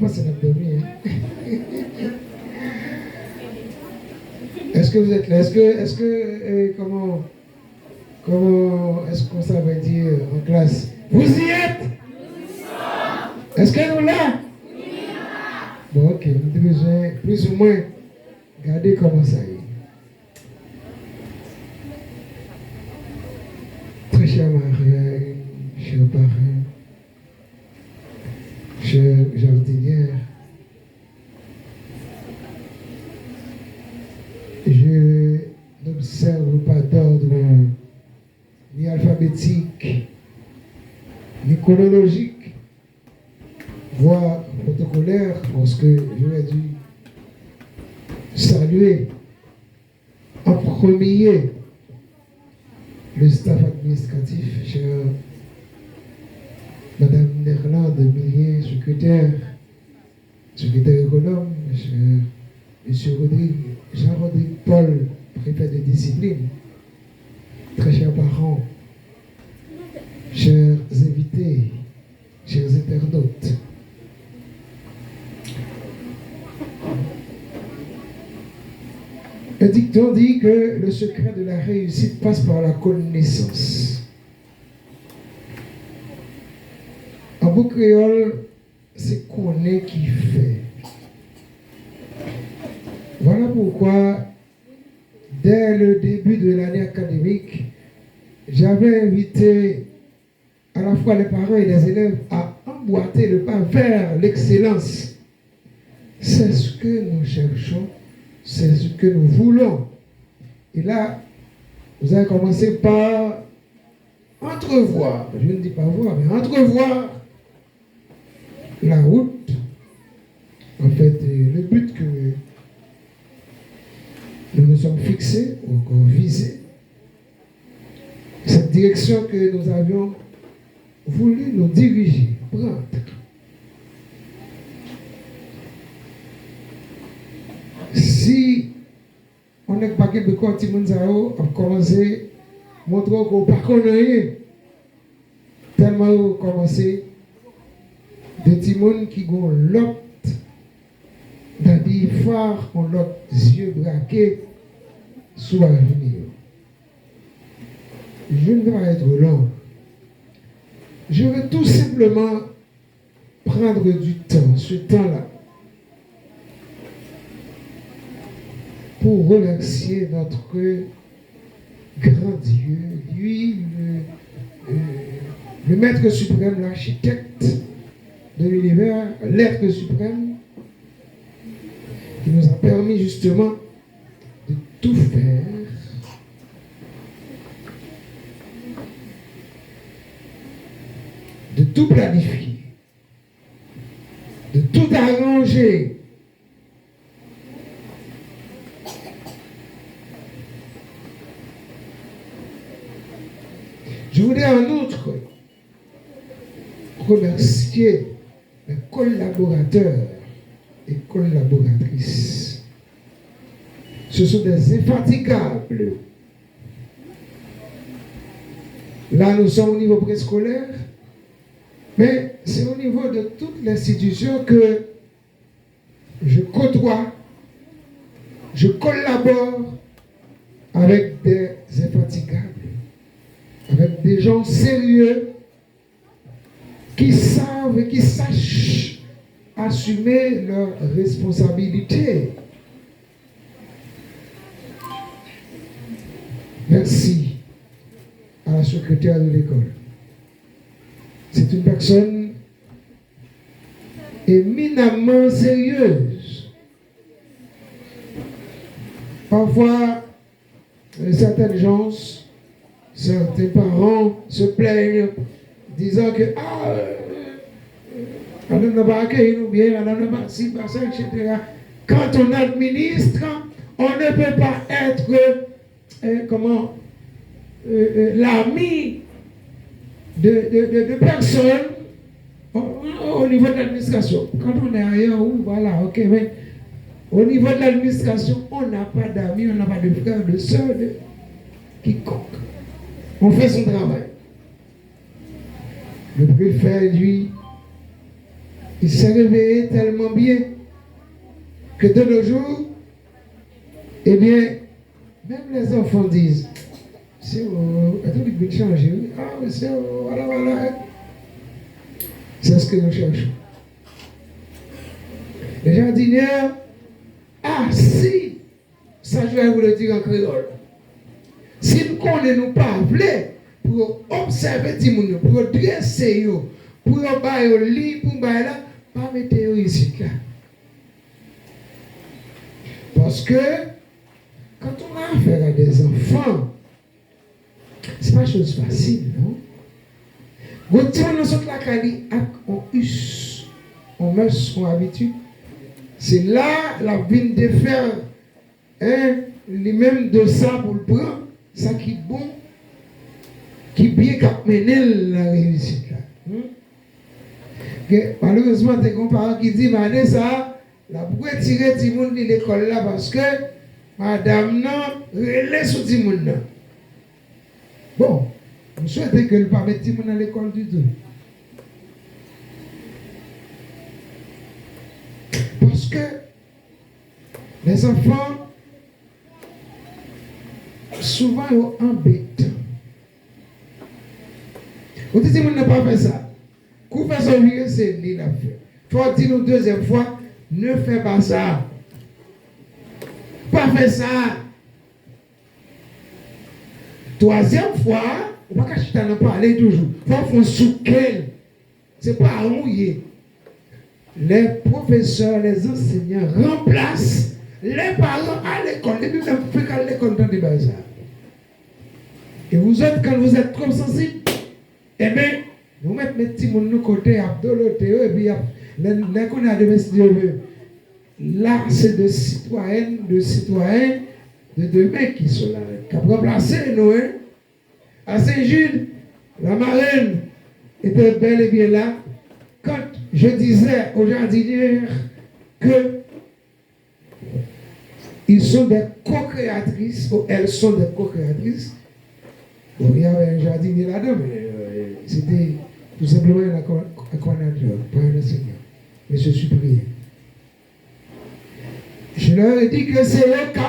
pense que c'est dormi. Est-ce que vous êtes là? Comment est-ce qu'on ça veut dire en classe? Vous y êtes? Est-ce que nous là? Bon, ok, nous devons besoin, plus ou moins, regardez comment ça est. Très cher Marie, cher parrain, chère jardinière, je n'observe pas d'ordre ni alphabétique, ni chronologique, voire protocolaire, parce que j'aurais dû saluer en premier le staff administratif, chère Madame Nerland Millier, secrétaire économe, cher Monsieur Jean-Rodrigue Paul, préfet de discipline, très chers parents, chers invités, chers internautes. Le dicton dit que le secret de la réussite passe par la connaissance. En beau créole, c'est qu'on est qui fait. Voilà pourquoi, dès le début de l'année académique, j'avais invité à la fois les parents et les élèves à emboîter le pas vers l'excellence. C'est ce que nous cherchons, c'est ce que nous voulons. Et là, vous allez commencer par entrevoir, je ne dis pas voir, mais entrevoir la route, en fait, le but que nous nous sommes fixés, ou encore visés, cette direction que nous avions voulu nous diriger, prendre. Si on n'est pas capable de continuer à commencer à montrer qu'on ne connaît pas, tellement on commencé des petits gens qui ont l'autre, dans des phares, ont l'autre yeux braqués sous l'avenir. Je ne vais pas être long. Je vais tout simplement prendre du temps, ce temps-là, pour remercier notre grand Dieu, lui, le Maître suprême, l'architecte de l'univers, l'être suprême, qui nous a permis justement de tout faire, de tout planifier, de tout arranger. Je voudrais en outre remercier les collaborateurs et collaboratrices. Ce sont des infatigables. Là, nous sommes au niveau préscolaire, mais c'est au niveau de toute l'institution que je côtoie, je collabore avec des infatigables, avec des gens sérieux qui savent et qui sachent assumer leurs responsabilités. Merci à la secrétaire de l'école. C'est une personne éminemment sérieuse. Parfois, certaines gens, certains parents se plaignent, disant que on n'a pas accueilli nous bien, on n'a pas si pas ça, etc. Quand on administre, on ne peut pas être l'ami de personnes au niveau de l'administration. Quand on est ailleurs, voilà, ok, mais au niveau de l'administration, on n'a pas d'amis, on n'a pas de frères, de sœurs, de quiconque. On fait son travail. Le préfet, lui, Il s'est réveillé tellement bien que de nos jours, eh bien, même les enfants disent, c'est attends, il peut changer. Ah, c'est voilà, voilà. C'est ce que nous cherchons. Les jardinières, ah si, ça je vais vous le dire en créole. Si nous connaissons pas pour observer les gens, pour dresser, pour faire le lit, pour faire là, pas mettre ici là. Parce que quand on a affaire à des enfants, c'est pas chose facile, non? Vous tirez dans cette lacali, on met son habitude. C'est là la vie de faire les mêmes de ça pour le prendre, ça qui est bon, qui bien mener la réussite là. Malheureusement, des parents qui disent, madame, ça, la pourrait tirer tout le monde de l'école là parce que madame non, relève sur tout le monde. Bon, je souhaite que ne pas mettre tout le monde à l'école du tout. Parce que les enfants, souvent, ils embêtent. Vous dites, on n'a pas fait ça. Quand vous faites ça, c'est lui l'a fait. Il faut dire une deuxième fois, ne fais pas ça. Pas faire ça. Troisième fois, on ne va pas parler toujours. Il faut faire souquer. Ce n'est pas à mouiller. Les professeurs, les enseignants remplacent les parents à l'école. Et puis même à l'école dans des bazars. Et vous autres, quand vous êtes trop sensibles, eh bien, vous mettez mes petits de côté, abdoloté, et puis les qu'on a de Dieu. Là, c'est de citoyennes, de citoyens de demain qui sont là, qui ont remplacé nous. À Saint-Jude, la marraine était bel et bien là. Quand je disais aux jardinières que ils sont des co-créatrices, ou elles sont des co-créatrices, bon, il y avait un jardinier là-dedans, mais c'était tout simplement un coordinateur, pas un enseignant. Mais je suis prié. Je leur ai dit que c'est eux qui